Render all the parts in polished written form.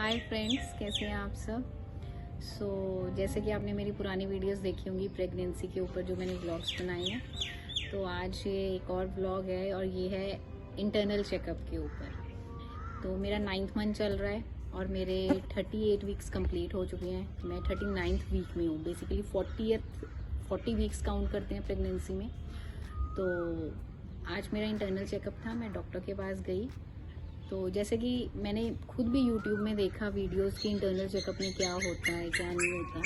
Hi friends, कैसे हैं आप सब। जैसे कि आपने मेरी पुरानी वीडियोस देखी होंगी प्रेगनेंसी के ऊपर जो मैंने व्लॉग्स बनाए हैं, तो आज ये एक और व्लॉग है और ये है इंटरनल चेकअप के ऊपर। तो मेरा 9th मंथ चल रहा है और मेरे 38 वीक्स कंप्लीट हो चुके हैं। मैं 39th वीक में हूँ। बेसिकली 40 वीक्स काउंट करते हैं प्रेगनेंसी में। तो आज मेरा इंटरनल चेकअप था। मैं डॉक्टर के पास गई। तो जैसे कि मैंने खुद भी यूट्यूब में देखा वीडियोस कि इंटरनल चेकअप में क्या होता है क्या नहीं होता,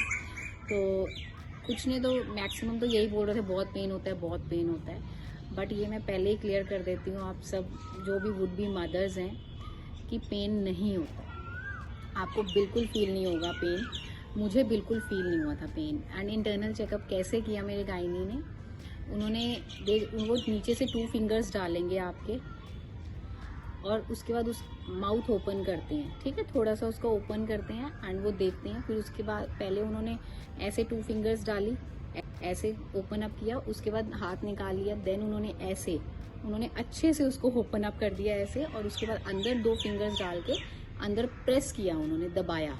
तो कुछ ने तो मैक्सिमम तो यही बोल रहे थे बहुत पेन होता है, बहुत पेन होता है। बट ये मैं पहले ही क्लियर कर देती हूँ आप सब जो भी वुड बी मदर्स हैं कि पेन नहीं होता। आपको बिल्कुल फील नहीं होगा पेन। मुझे बिल्कुल फील नहीं हुआ था पेन। एंड इंटरनल चेकअप कैसे किया मेरे गायनी ने, वो नीचे से 2 फिंगर्स डालेंगे आपके और उसके बाद उस माउथ ओपन करते हैं, ठीक है, थोड़ा सा उसको ओपन करते हैं एंड वो देखते हैं। फिर उसके बाद पहले उन्होंने ऐसे 2 फिंगर्स डाली, ऐसे ओपन अप किया, उसके बाद हाथ निकाल लिया, देन उन्होंने अच्छे से उसको ओपन अप कर दिया ऐसे, और उसके बाद अंदर 2 फिंगर्स डाल के अंदर प्रेस किया, उन्होंने दबाया।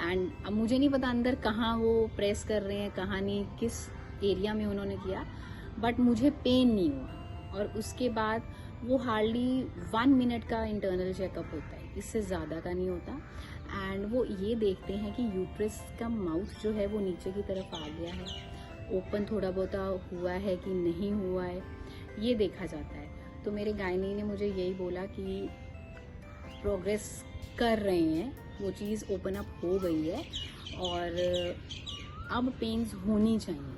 एंड अब मुझे नहीं पता अंदर कहाँ वो प्रेस कर रहे हैं, कहाँ नहीं, किस एरिया में उन्होंने किया, बट मुझे पेन नहीं हुआ। और उसके बाद वो हार्डली 1 मिनट का इंटरनल चेकअप होता है, इससे ज़्यादा का नहीं होता। एंड वो ये देखते हैं कि यूट्रस का माउथ जो है वो नीचे की तरफ आ गया है, ओपन थोड़ा बहुत हुआ है कि नहीं हुआ है, ये देखा जाता है। तो मेरे गायनी ने मुझे यही बोला कि प्रोग्रेस कर रहे हैं, वो चीज़ ओपन अप हो गई है और अब पेन्स होनी चाहिए,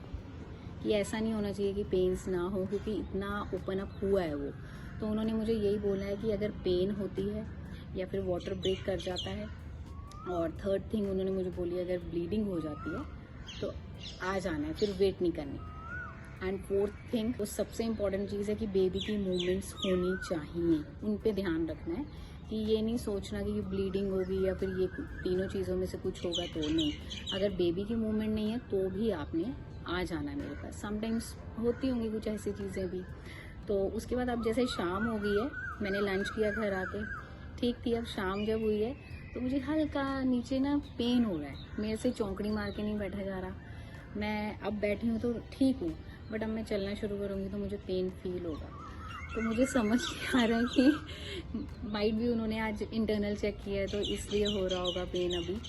कि ऐसा नहीं होना चाहिए कि पेन्स ना हो, क्योंकि इतना ओपन अप हुआ है वो। तो उन्होंने मुझे यही बोला है कि अगर पेन होती है या फिर वाटर ब्रेक कर जाता है, और थर्ड थिंग उन्होंने मुझे बोली अगर ब्लीडिंग हो जाती है तो आ जाना है, फिर वेट नहीं करनी। एंड फोर्थ थिंग, वो सबसे इम्पॉर्टेंट चीज़ है कि बेबी की मूवमेंट्स होनी चाहिए, उन पे ध्यान रखना है। कि ये नहीं सोचना कि ब्लीडिंग होगी या फिर ये तीनों चीज़ों में से कुछ होगा, तो नहीं। अगर बेबी की मूवमेंट नहीं है तो भी आपने आ जाना है मेरे पास। समटाइम्स होती होंगी कुछ ऐसी चीज़ें भी। तो उसके बाद अब जैसे शाम हो गई है, मैंने लंच किया घर आके, ठीक थी। अब शाम जब हुई है तो मुझे हल्का नीचे ना पेन हो रहा है, मेरे से चौंकड़ी मार के नहीं बैठा जा रहा। मैं अब बैठी हूँ तो ठीक हूँ, बट अब मैं चलना शुरू करूँगी तो मुझे पेन फील होगा। तो मुझे समझ नहीं आ रहा है कि माइट भी उन्होंने आज इंटरनल चेक किया है तो इसलिए हो रहा होगा पेन अभी।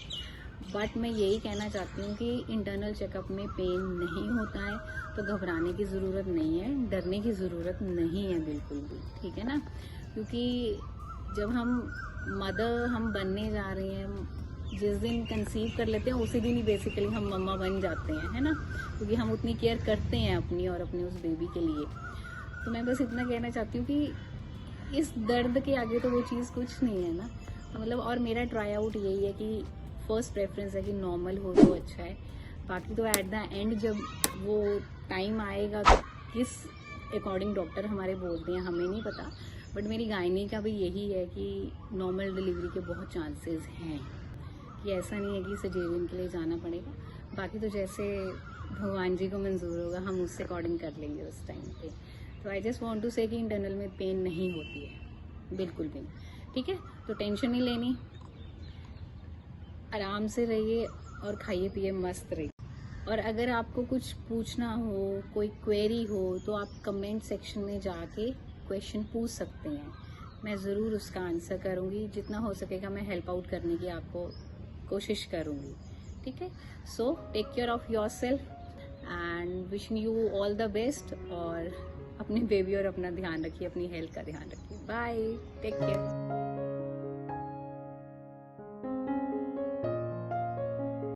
बट मैं यही कहना चाहती हूँ कि इंटरनल चेकअप में पेन नहीं होता है, तो घबराने की ज़रूरत नहीं है, डरने की ज़रूरत नहीं है बिल्कुल भी, ठीक है ना। क्योंकि जब हम बनने जा रहे हैं, जिस दिन कंसीव कर लेते हैं उसी दिन ही बेसिकली हम मम्मा बन जाते हैं, है ना, क्योंकि हम उतनी केयर करते हैं अपनी और अपने उस बेबी के लिए। तो मैं बस इतना कहना चाहती हूँ कि इस दर्द के आगे तो वो चीज़ कुछ नहीं है ना। तो मतलब, और मेरा ट्राई आउट यही है कि फर्स्ट प्रेफरेंस है कि नॉर्मल हो तो अच्छा है। बाकी तो एट द एंड जब वो टाइम आएगा तो किस अकॉर्डिंग डॉक्टर हमारे बोलते हैं हमें नहीं पता, बट मेरी गायनी का भी यही है कि नॉर्मल डिलीवरी के बहुत चांसेस हैं, कि ऐसा नहीं है कि सिजेरियन के लिए जाना पड़ेगा। बाकी तो जैसे भगवान जी को मंजूर होगा हम उससे अकॉर्डिंग कर लेंगे उस टाइम पे। तो आई जस्ट वांट टू से कि इंटरनल में पेन नहीं होती है, बिल्कुल भी नहीं, ठीक है। तो टेंशन नहीं लेनी, आराम से रहिए और खाइए पिए मस्त रहिए। और अगर आपको कुछ पूछना हो, कोई क्वेरी हो, तो आप कमेंट सेक्शन में जाके क्वेश्चन पूछ सकते हैं, मैं ज़रूर उसका आंसर करूँगी। जितना हो सकेगा मैं हेल्प आउट करने की आपको कोशिश करूँगी, ठीक है। So take care of yourself and wishing you all the best. और अपने बेबी और अपना ध्यान रखिए, अपनी हेल्थ का ध्यान रखिए। Bye, take care.